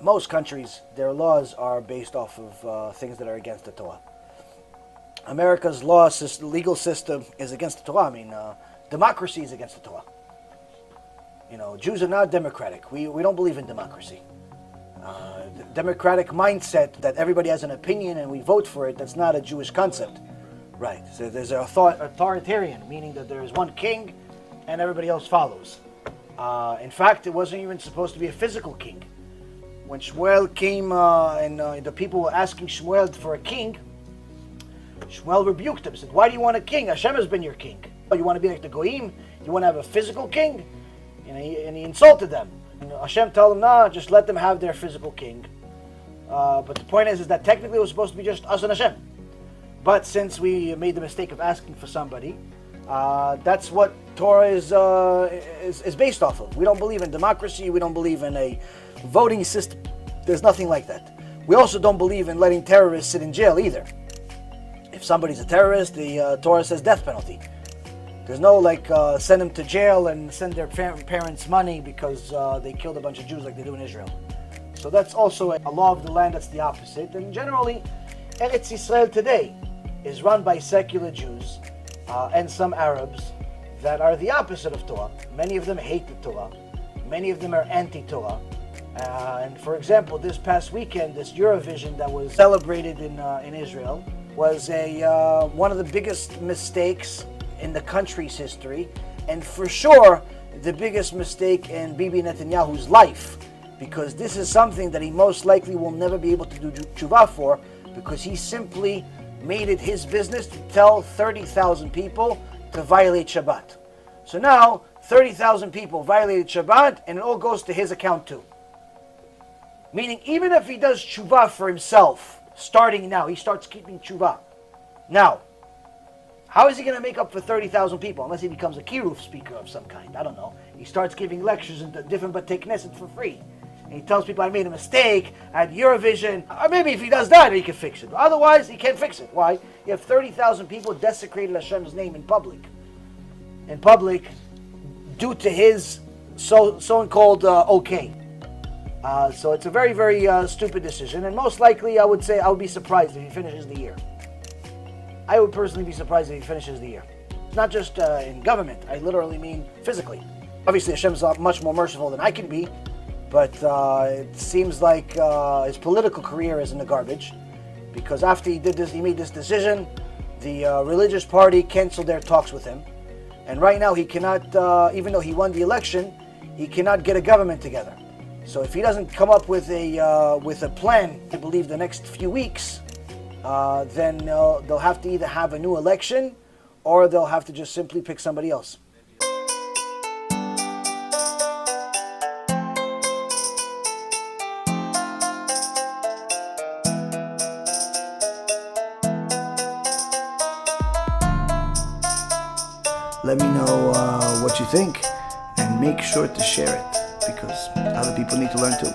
most countries, their laws are based off of things that are against the Torah. America's legal system is against the Torah. I mean, democracy is against the Torah. Jews are not democratic. We don't believe in democracy. The democratic mindset that everybody has an opinion and we vote for it, that's not a Jewish concept. Right. So there's an authoritarian, meaning that there is one king and everybody else follows. In fact, it wasn't even supposed to be a physical king. When Shmuel came and the people were asking Shmuel for a king, Shmuel rebuked him, said, "Why do you want a king? Hashem has been your king. You want to be like the Goyim? You want to have a physical king?" And he insulted them. Hashem told them, "No, just let them have their physical king." But the point is that technically it was supposed to be just us and Hashem. But since we made the mistake of asking for somebody, that's what Torah is based off of. We don't believe in democracy. We don't believe in a voting system. There's nothing like that. We also don't believe in letting terrorists sit in jail either. If somebody's a terrorist, the Torah says death penalty. There's no send them to jail and send their parents money because they killed a bunch of Jews like they do in Israel. So that's also a law of the land that's the opposite. And generally, Eretz Yisrael today is run by secular Jews and some Arabs that are the opposite of Torah. Many of them hate the Torah. Many of them are anti-Torah. And for example, this past weekend, this Eurovision that was celebrated in Israel was one of the biggest mistakes in the country's history, and for sure the biggest mistake in Bibi Netanyahu's life, because this is something that he most likely will never be able to do tshuva for, because he simply made it his business to tell 30,000 people to violate Shabbat. So now 30,000 people violated Shabbat and it all goes to his account too. Meaning even if he does tshuva for himself, starting now, he starts keeping tshuva. Now, how is he going to make up for 30,000 people unless he becomes a kiruf speaker of some kind? I don't know. He starts giving lectures in different Batei Knesset for free. And he tells people, I made a mistake, I had Eurovision. Or maybe if he does that, he can fix it. But otherwise, he can't fix it. Why? You have 30,000 people desecrated Hashem's name in public. In public, due to his so-called okay. So it's a very, very stupid decision. And most likely, I would be surprised if he finishes the year. I would personally be surprised if he finishes the year. It's not just in government. I literally mean physically. Obviously, Hashem's much more merciful than I can be, but it seems like his political career is in the garbage, because after he made this decision, the religious party canceled their talks with him, and right now he cannot, even though he won the election, he cannot get a government together. So if he doesn't come up with a plan, I believe the next few weeks, then they'll have to either have a new election or they'll have to just simply pick somebody else. Let me know what you think and make sure to share it, because other people need to learn too.